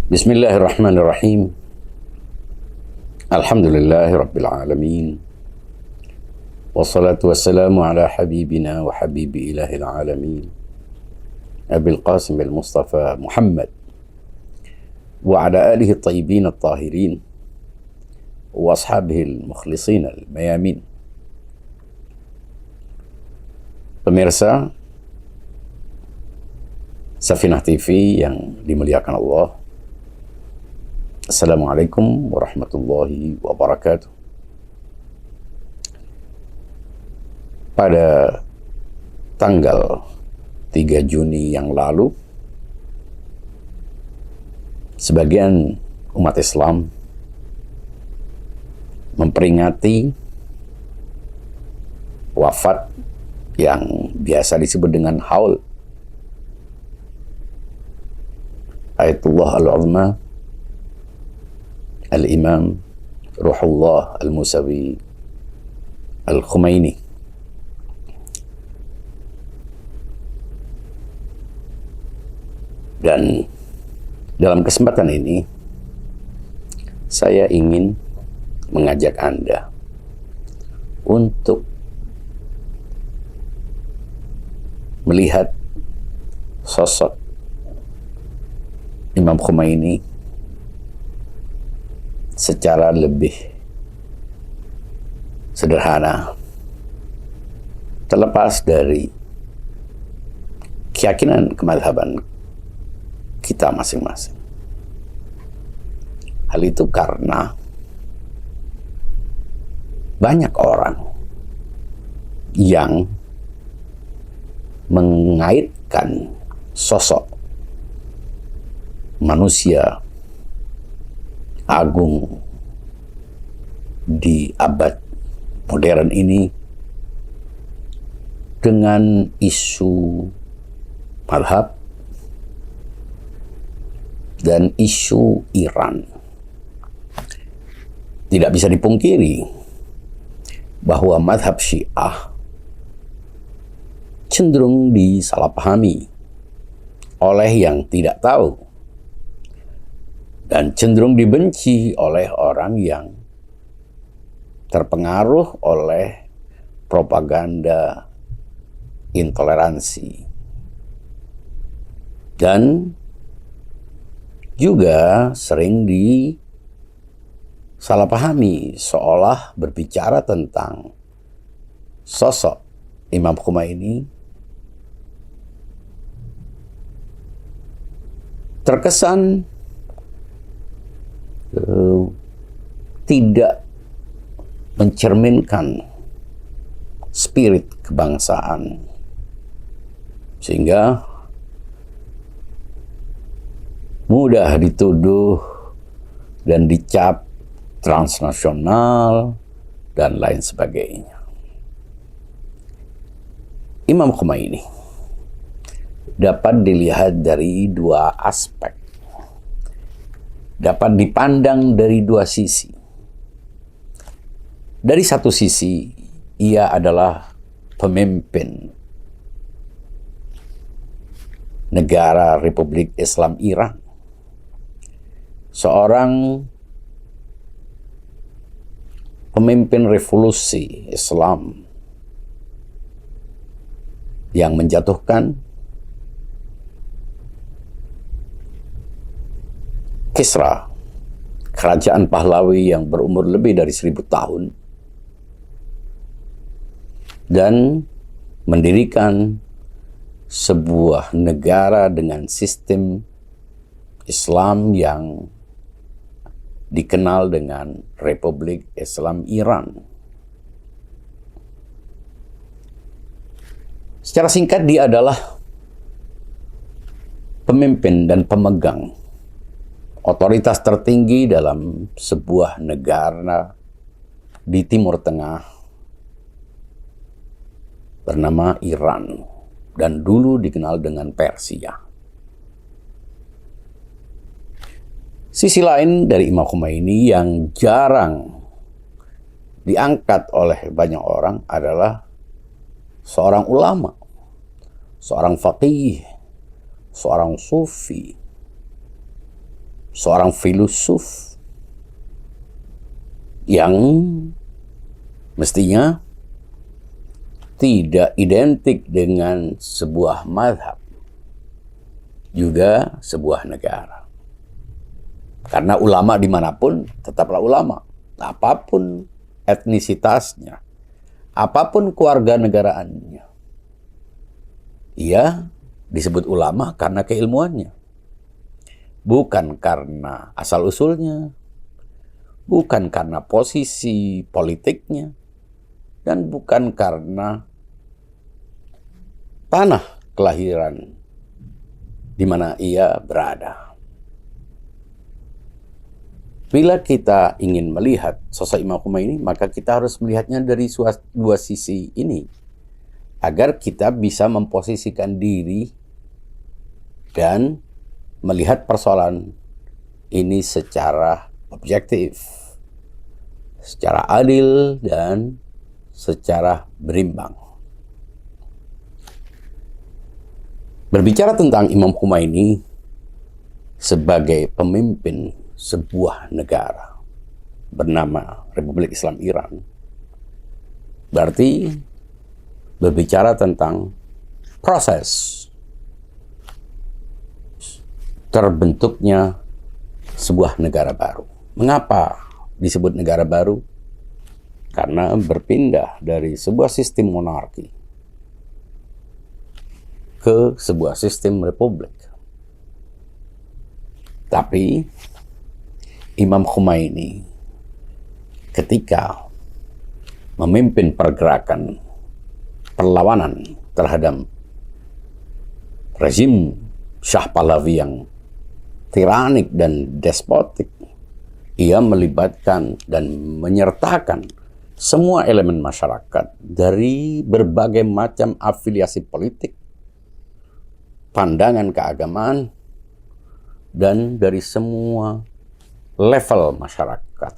Bismillahirrahmanirrahim. Alhamdulillahi Rabbil Alamin. Wassalatu wassalamu ala habibina wa habibi ilahil alamin, Abil Qasim al-Mustafa Muhammad wa ala alihi tayyibin at-tahirin wa ashabihi al-mukhlisin al-mayamin. Pemirsa Safinah TV yang dimuliakan Allah, Assalamualaikum warahmatullahi wabarakatuh. Pada tanggal 3 Juni yang lalu, sebagian umat Islam memperingati wafat yang biasa disebut dengan haul Ayatullah al-Uzma Al-Imam Ruhullah Al-Musawi Al-Khumaini. Dan dalam kesempatan ini saya ingin mengajak Anda untuk melihat sosok Imam Khumaini secara lebih sederhana, terlepas dari keyakinan kemadhaban kita masing-masing. Hal itu karena banyak orang yang mengaitkan sosok manusia agung di abad modern ini dengan isu madhab dan isu Iran. Tidak bisa dipungkiri bahwa madhab Syiah cenderung disalahpahami oleh yang tidak tahu dan cenderung dibenci oleh orang yang terpengaruh oleh propaganda intoleransi, dan juga sering disalahpahami seolah berbicara tentang sosok Imam Khumaini terkesan tidak mencerminkan spirit kebangsaan, sehingga mudah dituduh dan dicap transnasional dan lain sebagainya. Imam Khumaini dapat dilihat dari dua aspek, dapat dipandang dari dua sisi. Dari satu sisi, ia adalah pemimpin negara Republik Islam Iran, seorang pemimpin revolusi Islam yang menjatuhkan Kisra, kerajaan Pahlawi yang berumur lebih dari 1000 tahun, dan mendirikan sebuah negara dengan sistem Islam yang dikenal dengan Republik Islam Iran. Secara singkat, dia adalah pemimpin dan pemegang otoritas tertinggi dalam sebuah negara di Timur Tengah bernama Iran, dan dulu dikenal dengan Persia. Sisi lain dari Imam Khumaini yang jarang diangkat oleh banyak orang adalah seorang ulama, seorang faqih, seorang sufi seorang filosof yang mestinya tidak identik dengan sebuah mazhab, juga sebuah negara. Karena ulama dimanapun tetaplah ulama, apapun etnisitasnya, apapun keluarga negaraannya. Ia disebut ulama karena keilmuannya, bukan karena asal-usulnya, bukan karena posisi politiknya, dan bukan karena tanah kelahiran di mana ia berada. Bila kita ingin melihat sosok Imam Khomeini, maka kita harus melihatnya dari dua sisi ini, agar kita bisa memposisikan diri dan melihat persoalan ini secara objektif, secara adil, dan secara berimbang. Berbicara tentang Imam Khomeini sebagai pemimpin sebuah negara bernama Republik Islam Iran, berarti berbicara tentang proses terbentuknya sebuah negara baru. Mengapa disebut negara baru? Karena berpindah dari sebuah sistem monarki ke sebuah sistem republik. Tapi Imam Khomeini ketika memimpin pergerakan perlawanan terhadap rezim Shah Pahlavi yang tiranik dan despotik, ia melibatkan dan menyertakan semua elemen masyarakat dari berbagai macam afiliasi politik, pandangan keagamaan, dan dari semua level masyarakat.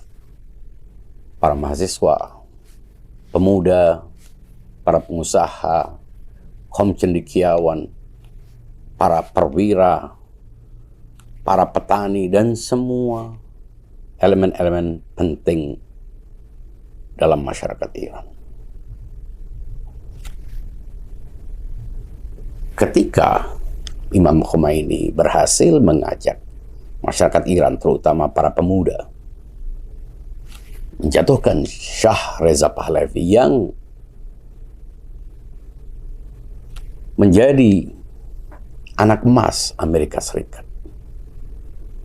Para mahasiswa, pemuda, para pengusaha, kaum cendekiawan, para perwira, para petani, dan semua elemen-elemen penting dalam masyarakat Iran. Ketika Imam Khomeini berhasil mengajak masyarakat Iran, terutama para pemuda, menjatuhkan Shah Reza Pahlavi yang menjadi anak emas Amerika Serikat,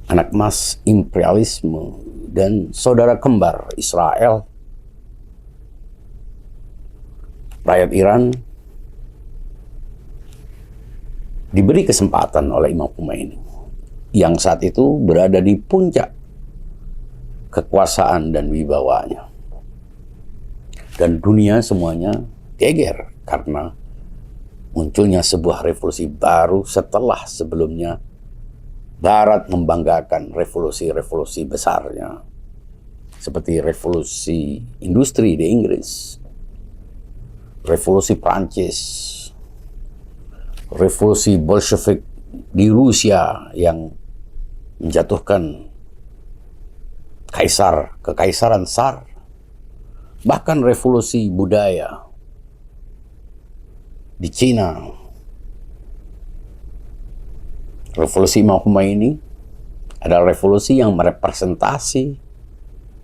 anak emas imperialisme, dan saudara kembar Israel. Rakyat Iran diberi kesempatan oleh Imam Khomeini yang saat itu berada di puncak kekuasaan dan wibawanya. Dan dunia semuanya geger karena munculnya sebuah revolusi baru setelah sebelumnya Barat membanggakan revolusi-revolusi besarnya, seperti revolusi industri di Inggris, revolusi Prancis, revolusi Bolshevik di Rusia yang menjatuhkan kekaisaran Tsar, bahkan revolusi budaya di Cina. Revolusi Imam Khomeini adalah revolusi yang merepresentasi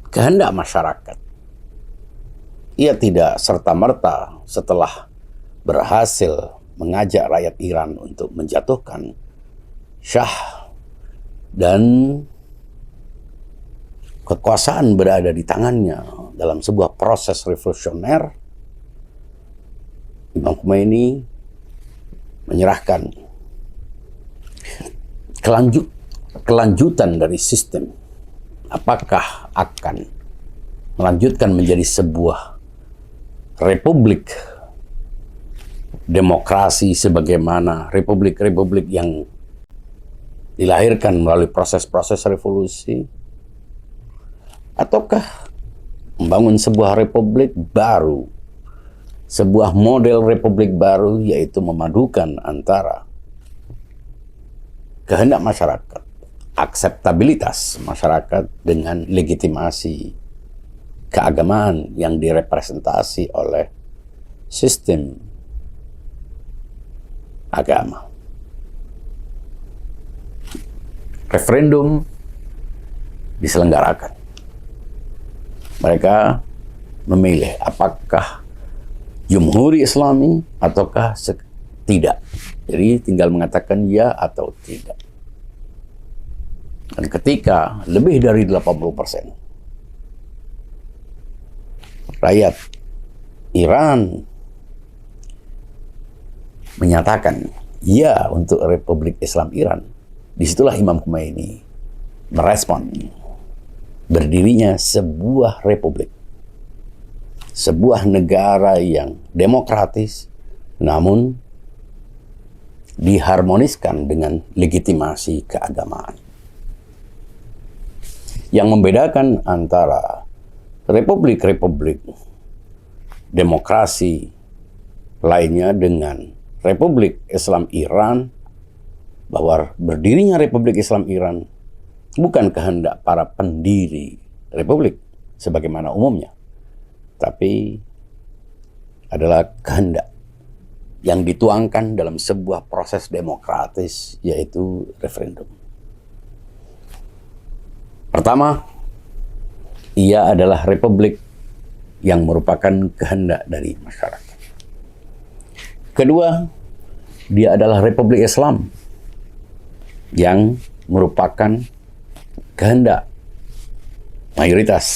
kehendak masyarakat. Ia tidak serta-merta setelah berhasil mengajak rakyat Iran untuk menjatuhkan Shah dan kekuasaan berada di tangannya dalam sebuah proses revolusioner, Imam Khomeini menyerahkan kelanjutan dari sistem. Apakah akan melanjutkan menjadi sebuah republik demokrasi sebagaimana republik-republik yang dilahirkan melalui proses-proses revolusi, ataukah membangun sebuah republik baru, sebuah model republik baru, yaitu memadukan antara kehendak masyarakat, akseptabilitas masyarakat dengan legitimasi keagamaan yang direpresentasi oleh sistem agama. Referendum diselenggarakan. Mereka memilih apakah Jumhuri Islami ataukah tidak. Jadi tinggal mengatakan ya atau tidak. Dan ketika lebih dari 80% rakyat Iran menyatakan ya untuk Republik Islam Iran, disitulah Imam Khomeini merespon berdirinya sebuah republik, sebuah negara yang demokratis, namun diharmoniskan dengan legitimasi keagamaan. Yang membedakan antara republik-republik demokrasi lainnya dengan Republik Islam Iran, bahwa berdirinya Republik Islam Iran bukan kehendak para pendiri republik sebagaimana umumnya, tapi adalah kehendak yang dituangkan dalam sebuah proses demokratis, yaitu referendum. Pertama, ia adalah republik yang merupakan kehendak dari masyarakat. Kedua, dia adalah Republik Islam yang merupakan kehendak mayoritas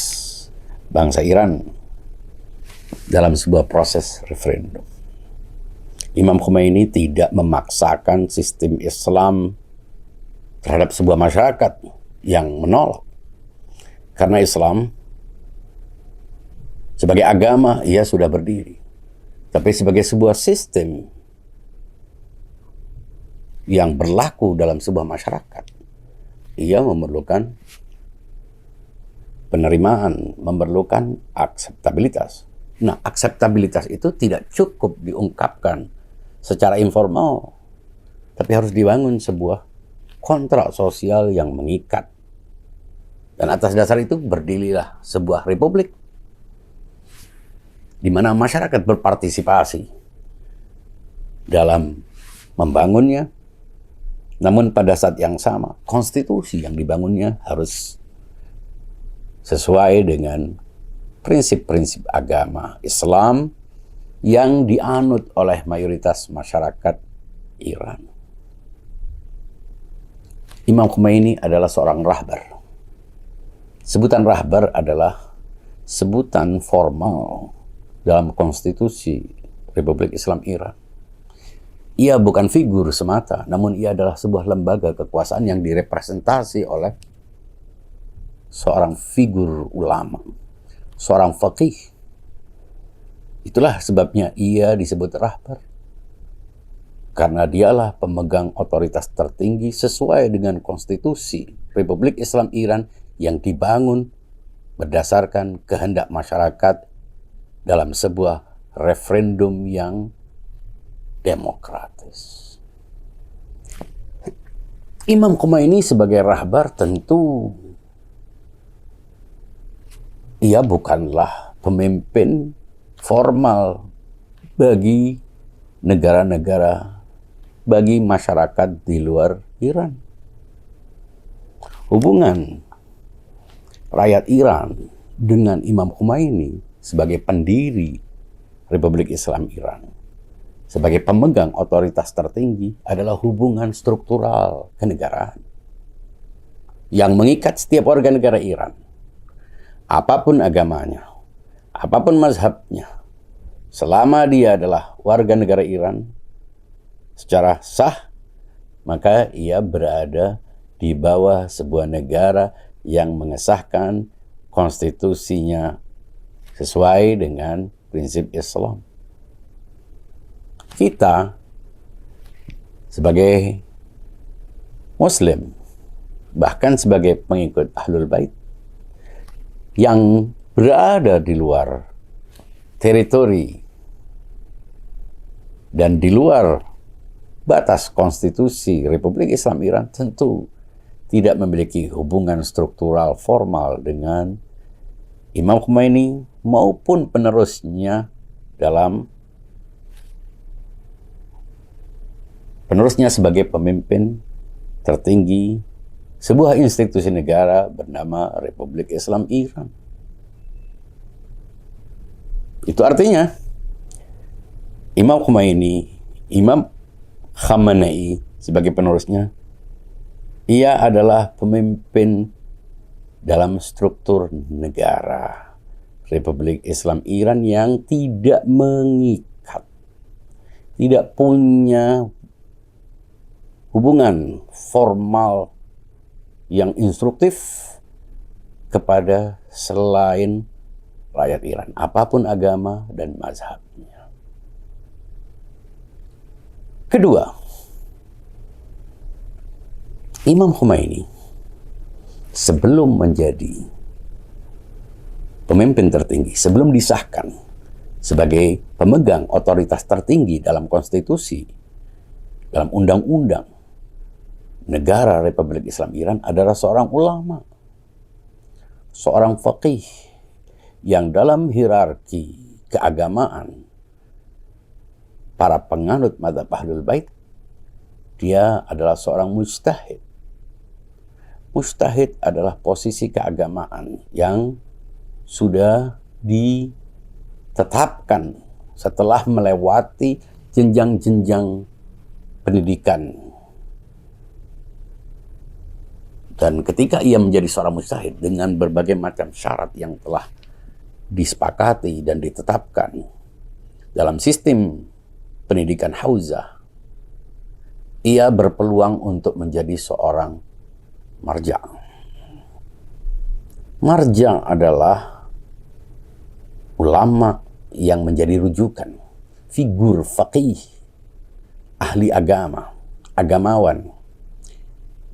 bangsa Iran dalam sebuah proses referendum. Imam Khomeini tidak memaksakan sistem Islam terhadap sebuah masyarakat yang menolak. Karena Islam sebagai agama ia sudah berdiri. Tapi sebagai sebuah sistem yang berlaku dalam sebuah masyarakat, ia memerlukan penerimaan, memerlukan akseptabilitas. Nah, akseptabilitas itu tidak cukup diungkapkan secara informal, tapi harus dibangun sebuah kontrak sosial yang mengikat. Dan atas dasar itu berdirilah sebuah republik di mana masyarakat berpartisipasi dalam membangunnya. Namun pada saat yang sama, konstitusi yang dibangunnya harus sesuai dengan prinsip-prinsip agama Islam yang dianut oleh mayoritas masyarakat Iran. Imam Khomeini adalah seorang rahbar. Sebutan rahbar adalah sebutan formal dalam konstitusi Republik Islam Iran. Ia bukan figur semata, namun ia adalah sebuah lembaga kekuasaan yang direpresentasi oleh seorang figur ulama, seorang faqih. Itulah sebabnya ia disebut rahbar. Karena dialah pemegang otoritas tertinggi sesuai dengan konstitusi Republik Islam Iran yang dibangun berdasarkan kehendak masyarakat dalam sebuah referendum yang demokratis. Imam Khomeini sebagai rahbar tentu ia bukanlah pemimpin formal bagi negara-negara, bagi masyarakat di luar Iran. Hubungan rakyat Iran dengan Imam Khomeini sebagai pendiri Republik Islam Iran, sebagai pemegang otoritas tertinggi, adalah hubungan struktural kenegaraan yang mengikat setiap warga negara Iran. Apapun agamanya, apapun mazhabnya, selama dia adalah warga negara Iran secara sah, maka ia berada di bawah sebuah negara yang mengesahkan konstitusinya sesuai dengan prinsip Islam. Kita sebagai Muslim, bahkan sebagai pengikut Ahlul Bait yang berada di luar teritori dan di luar batas konstitusi Republik Islam Iran, tentu tidak memiliki hubungan struktural formal dengan Imam Khomeini maupun penerusnya sebagai pemimpin tertinggi sebuah institusi negara bernama Republik Islam Iran. Itu artinya Imam Khamenei sebagai penerusnya, ia adalah pemimpin dalam struktur negara Republik Islam Iran yang tidak mengikat, tidak punya hubungan formal yang instruktif kepada selain rakyat Iran, apapun agama dan mazhabnya. Kedua, Imam Khomeini sebelum menjadi pemimpin tertinggi, sebelum disahkan sebagai pemegang otoritas tertinggi dalam konstitusi, dalam undang-undang negara Republik Islam Iran, adalah seorang ulama, seorang faqih yang dalam hierarki keagamaan para penganut mazhab Ahlul Bait, dia adalah seorang mujtahid. Mujtahid adalah posisi keagamaan yang sudah ditetapkan setelah melewati jenjang-jenjang pendidikan. Dan ketika ia menjadi seorang mujtahid dengan berbagai macam syarat yang telah disepakati dan ditetapkan dalam sistem pendidikan Hauzah, ia berpeluang untuk menjadi seorang marja'. Marja' adalah ulama yang menjadi rujukan, figur faqih, ahli agama, agamawan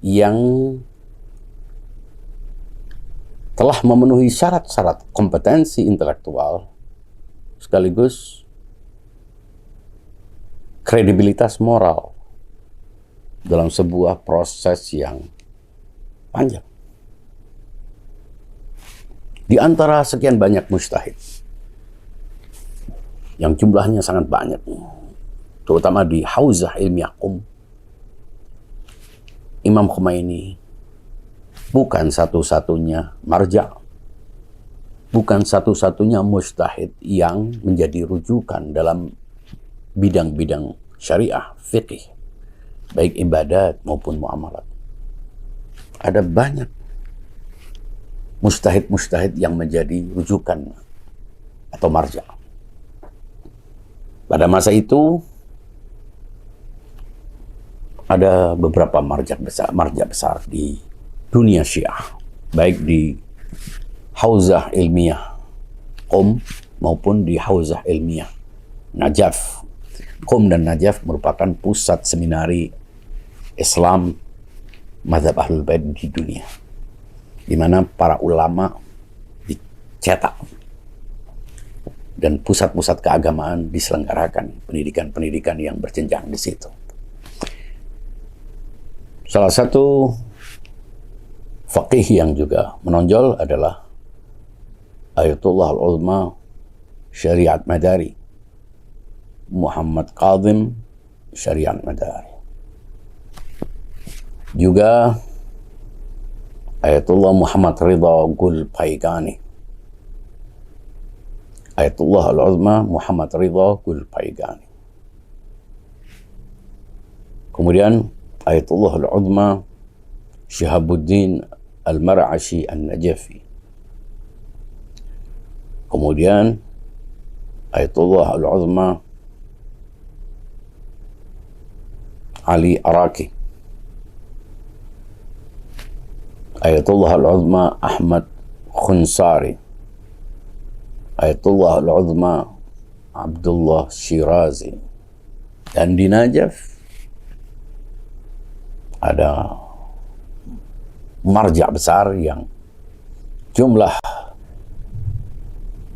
yang telah memenuhi syarat-syarat kompetensi intelektual sekaligus kredibilitas moral dalam sebuah proses yang panjang. Di antara sekian banyak mujtahid yang jumlahnya sangat banyak, terutama di Hauzah Ilmiah Qum, Imam Khomeini bukan satu-satunya marja', bukan satu-satunya mujtahid yang menjadi rujukan dalam bidang-bidang syariah, fiqih, baik ibadat maupun muamalat. Ada banyak mujtahid-mujtahid yang menjadi rujukan atau marja'. Pada masa itu ada beberapa marja' besar di dunia Syiah, baik di Hauzah Ilmiah Qum maupun di Hauzah Ilmiah Najaf. Qum dan Najaf merupakan pusat seminari Islam mazhab Ahlul Bait di dunia, di mana para ulama dicetak dan pusat-pusat keagamaan diselenggarakan, pendidikan-pendidikan yang berjenjang di situ. Salah satu faqih yang juga menonjol adalah Ayatullah al-Uzma Syariat Madari, Muhammad Kazim Syariat Madari. Juga Ayatullah Muhammad Ridha Gulpaigani, Ayatullah al-Uzma Muhammad Ridha Gulpaigani. Kemudian Ayatullah al-Uzma Syihabuddin Al-Mar'ashi An-Najafi. Kemudian Ayatullah Al-Uzma Ali Araki. Ayatullah Al-Uzma Ahmad Khunsari. Ayatullah Al-Uzma Abdullah Shirazi. Dan di Najaf ada marja' besar yang jumlah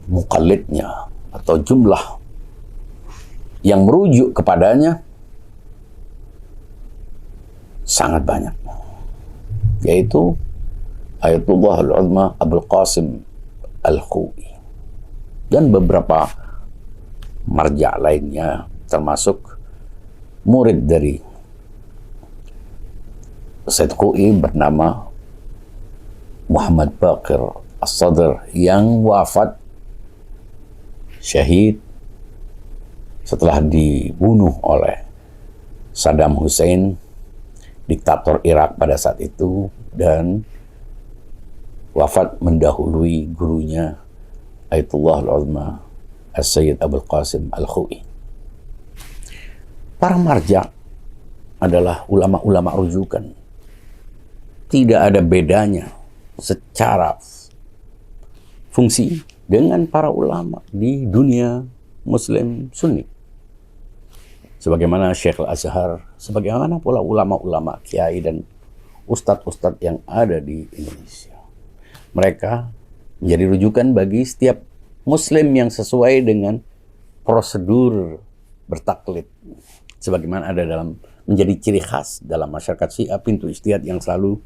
muqallidnya atau jumlah yang merujuk kepadanya sangat banyak. yaitu Ayatullah Al-Uzma Abul Qasim Al-Khu'i dan beberapa marja lainnya, termasuk murid dari Said Khu'i bernama Muhammad Baqir As-Sadr yang wafat syahid setelah dibunuh oleh Saddam Hussein, diktator Irak pada saat itu, dan wafat mendahului gurunya Ayatullah Al-Uzma As-Sayyid Abul Qasim Al-Khu'i. Para marja adalah ulama-ulama rujukan. Tidak ada bedanya secara fungsi dengan para ulama di dunia Muslim Sunni. Sebagaimana Syekh Al-Azhar, sebagaimana pula ulama-ulama, kiai dan ustadz-ustadz yang ada di Indonesia. Mereka menjadi rujukan bagi setiap Muslim yang sesuai dengan prosedur bertaklid. Sebagaimana ada dalam menjadi ciri khas dalam masyarakat Syiah, pintu ijtihad yang selalu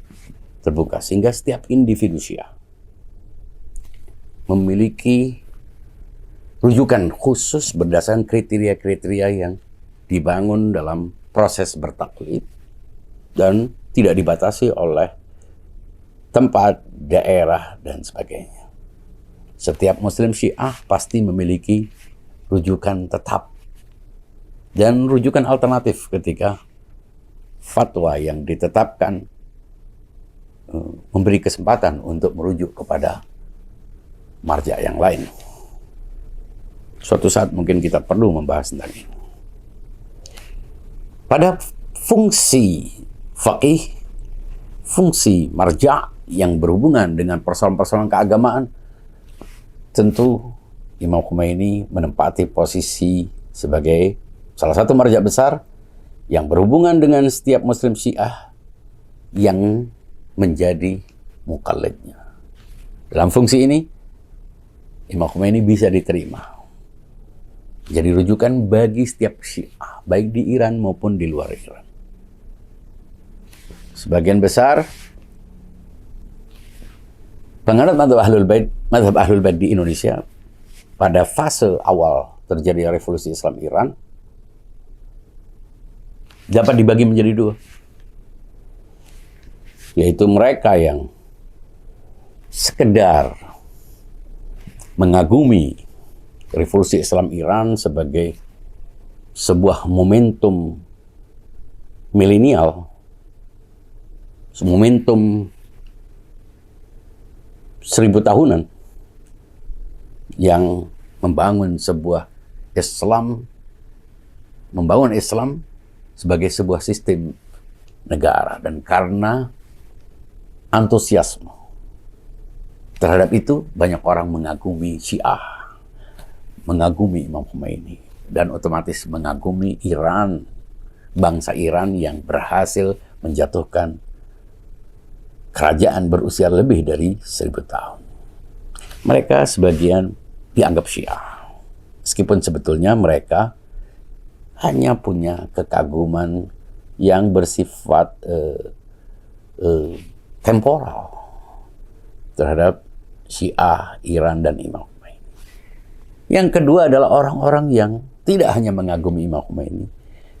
terbuka. Sehingga setiap individu Syiah memiliki rujukan khusus berdasarkan kriteria-kriteria yang dibangun dalam proses bertaklid dan tidak dibatasi oleh tempat, daerah, dan sebagainya. Setiap Muslim Syiah pasti memiliki rujukan tetap dan rujukan alternatif ketika fatwa yang ditetapkan memberi kesempatan untuk merujuk kepada marja yang lain. Suatu saat mungkin kita perlu membahas tentang ini. Pada fungsi faqih, fungsi marja yang berhubungan dengan persoalan-persoalan keagamaan, tentu Imam Khomeini menempati posisi sebagai salah satu marja besar yang berhubungan dengan setiap Muslim Syiah yang menjadi muqallidnya. Dalam fungsi ini, Imam Khomeini bisa diterima jadi rujukan bagi setiap Syiah, baik di Iran maupun di luar Iran. Sebagian besar penganut mazhab Ahlul Bait di Indonesia pada fase awal terjadi revolusi Islam Iran dapat dibagi menjadi dua, yaitu mereka yang sekedar mengagumi revolusi Islam Iran sebagai sebuah momentum milenial, momentum 1000 tahunan yang membangun Islam sebagai sebuah sistem negara, dan karena antusiasme terhadap itu banyak orang mengagumi Syiah, mengagumi Imam Khomeini, dan otomatis mengagumi Iran, bangsa Iran yang berhasil menjatuhkan kerajaan berusia lebih dari 1000 tahun. Mereka sebagian dianggap Syiah, meskipun sebetulnya mereka hanya punya kekaguman yang bersifat temporal terhadap Syiah, Iran, dan Imam Khomeini. Yang kedua adalah orang-orang yang tidak hanya mengagumi Imam Khomeini,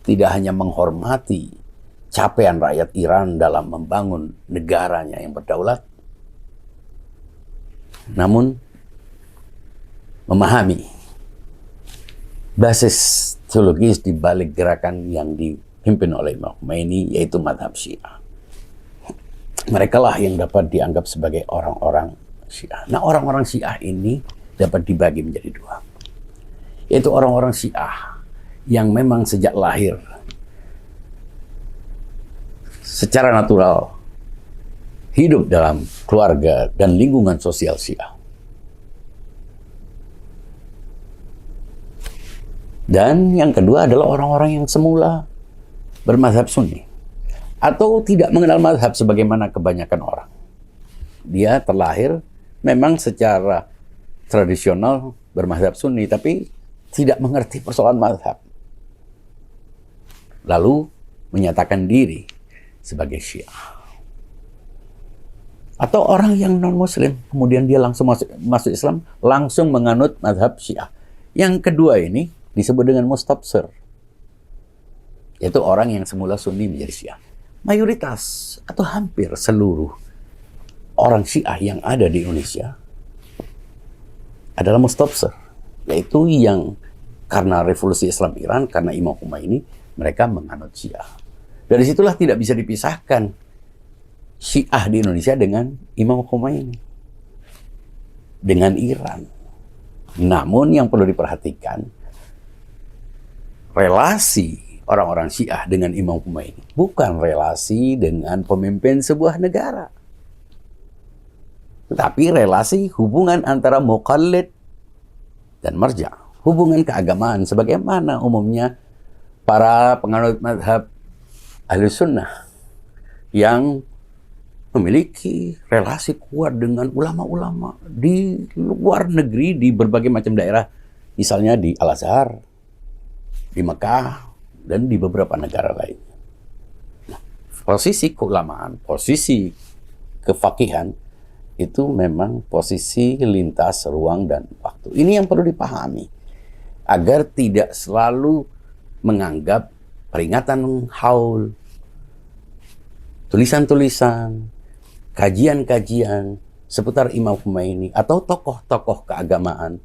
tidak hanya menghormati capaian rakyat Iran dalam membangun negaranya yang berdaulat, namun memahami basis teologis di balik gerakan yang dipimpin oleh Imam Khomeini, yaitu mazhab Syiah. Mereka lah yang dapat dianggap sebagai orang-orang Syiah. Nah, orang-orang Syiah ini dapat dibagi menjadi dua, yaitu orang-orang Syiah yang memang sejak lahir secara natural hidup dalam keluarga dan lingkungan sosial Syiah. Dan yang kedua adalah orang-orang yang semula bermazhab Sunni atau tidak mengenal mazhab sebagaimana kebanyakan orang. Dia terlahir memang secara tradisional bermazhab Sunni, tapi tidak mengerti persoalan mazhab, lalu menyatakan diri sebagai Syiah. Atau orang yang non-muslim, kemudian dia langsung masuk Islam, langsung menganut mazhab Syiah. Yang kedua ini disebut dengan mustabsir, yaitu orang yang semula Sunni menjadi Syiah. Mayoritas atau hampir seluruh orang Syiah yang ada di Indonesia adalah mustabsir, yaitu yang karena revolusi Islam Iran, karena Imam Khomeini, mereka menganut Syiah. Dari situlah tidak bisa dipisahkan Syiah di Indonesia dengan Imam Khomeini, dengan Iran. Namun yang perlu diperhatikan, relasi orang-orang Syiah dengan Imam Khomeini bukan relasi dengan pemimpin sebuah negara, tetapi relasi hubungan antara muqallid dan marja', hubungan keagamaan sebagaimana umumnya para penganut mazhab Ahlus Sunnah yang memiliki relasi kuat dengan ulama-ulama di luar negeri, di berbagai macam daerah, misalnya di Al-Azhar, di Mekah, dan di beberapa negara lain. Nah, posisi keulamaan, posisi kefakihan itu memang posisi lintas ruang dan waktu. Ini yang perlu dipahami agar tidak selalu menganggap peringatan haul, tulisan-tulisan, kajian-kajian seputar Imam Khomeini atau tokoh-tokoh keagamaan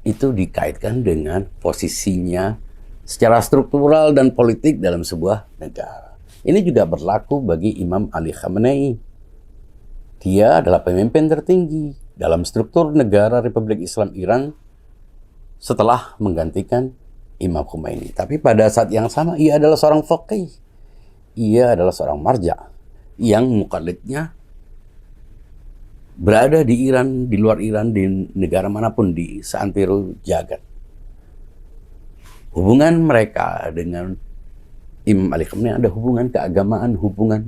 itu dikaitkan dengan posisinya secara struktural dan politik dalam sebuah negara. Ini juga berlaku bagi Imam Ali Khamenei. Dia adalah pemimpin tertinggi dalam struktur negara Republik Islam Iran setelah menggantikan Imam Khomeini. Tapi pada saat yang sama ia adalah seorang faqih. Ia adalah seorang marja' yang muqallidnya berada di Iran, di luar Iran, di negara manapun di seantero jagat. Hubungan mereka dengan Imam Ali Khamenei ada hubungan keagamaan, hubungan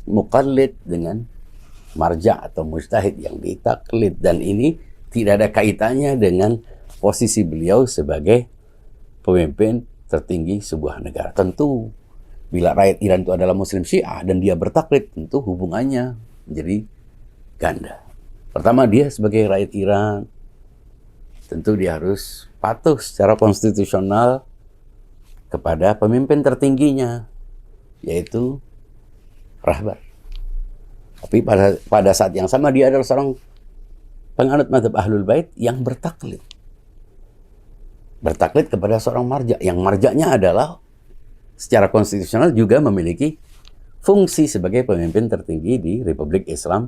muqallid dengan marja' atau mujtahid yang ditaklid, dan ini tidak ada kaitannya dengan posisi beliau sebagai pemimpin tertinggi sebuah negara. Tentu bila rakyat Iran itu adalah Muslim Syiah dan dia bertaklid, tentu hubungannya menjadi ganda. Pertama, dia sebagai rakyat Iran, tentu dia harus patuh secara konstitusional kepada pemimpin tertingginya, yaitu rahbar. Tapi pada saat yang sama dia adalah seorang penganut mazhab Ahlul Bait yang bertaklid. Bertaklid kepada seorang marja', yang marja'nya adalah secara konstitusional juga memiliki fungsi sebagai pemimpin tertinggi di Republik Islam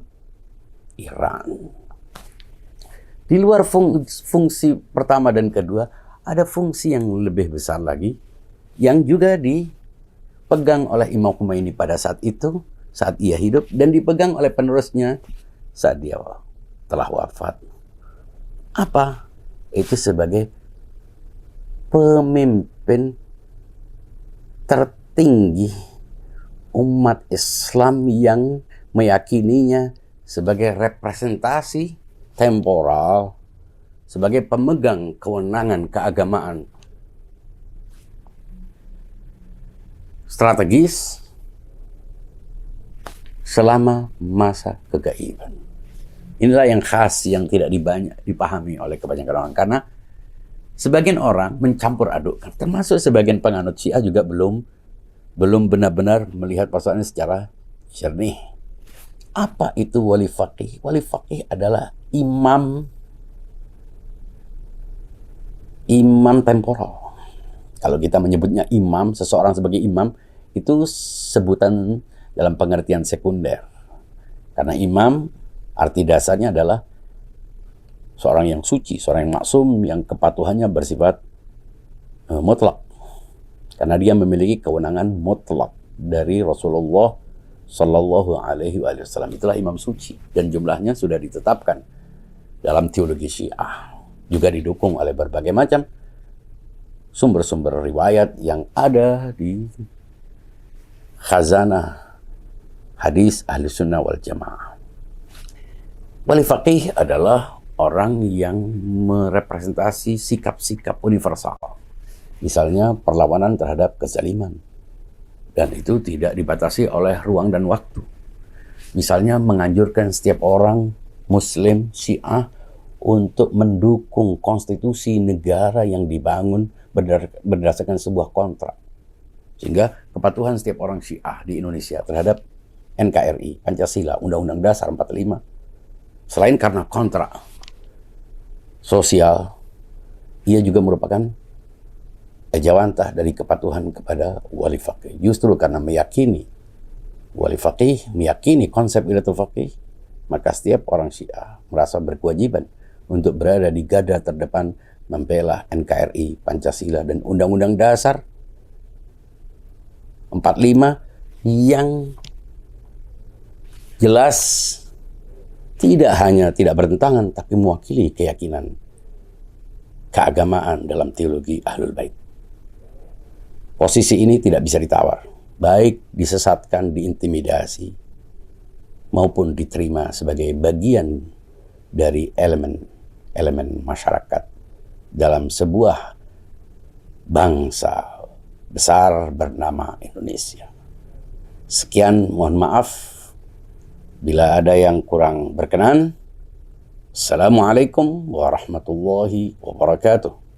Iran. Di luar fungsi pertama dan kedua, ada fungsi yang lebih besar lagi yang juga dipegang oleh Imam Khomeini pada saat itu, saat ia hidup, dan dipegang oleh penerusnya saat dia telah wafat. Apa? Itu sebagai pemimpin tertinggi umat Islam yang meyakininya sebagai representasi temporal, sebagai pemegang kewenangan keagamaan strategis selama masa kegaiban. Inilah yang khas, yang tidak dipahami oleh kebanyakan orang, karena sebagian orang mencampur adukkan, termasuk sebagian penganut Syiah juga belum benar-benar melihat persoalan secara jernih. Apa itu wali faqih? Wali faqih adalah imam temporal. Kalau kita menyebutnya imam, seseorang sebagai imam, itu sebutan dalam pengertian sekunder. Karena imam arti dasarnya adalah seorang yang suci, seorang yang maksum, yang kepatuhannya bersifat mutlak. Karena dia memiliki kewenangan mutlak dari Rasulullah Sallallahu Alaihi Wasallam. Itulah imam suci, dan jumlahnya sudah ditetapkan dalam teologi Syiah. Juga didukung oleh berbagai macam sumber-sumber riwayat yang ada di khazanah hadis Ahlus Sunnah wal Jamaah. Wali faqih adalah orang yang merepresentasi sikap-sikap universal. Misalnya perlawanan terhadap kezaliman. Dan itu tidak dibatasi oleh ruang dan waktu. Misalnya menganjurkan setiap orang Muslim, Syiah untuk mendukung konstitusi negara yang dibangun berdasarkan sebuah kontrak. Sehingga kepatuhan setiap orang Syiah di Indonesia terhadap NKRI, Pancasila, Undang-Undang Dasar 45, selain karena kontrak sosial, ia juga merupakan ejawantah dari kepatuhan kepada wali faqih. Justru karena meyakini wali faqih, meyakini konsep Wilayatul Faqih, maka setiap orang Syiah merasa berkewajiban untuk berada di garda terdepan membela NKRI, Pancasila, dan Undang-Undang Dasar 45 yang jelas tidak hanya tidak bertentangan, tapi mewakili keyakinan keagamaan dalam teologi Ahlul Bait. Posisi ini tidak bisa ditawar, baik disesatkan, diintimidasi, maupun diterima sebagai bagian dari elemen masyarakat dalam sebuah bangsa besar bernama Indonesia. Sekian, mohon maaf bila ada yang kurang berkenan. Assalamualaikum warahmatullahi wabarakatuh.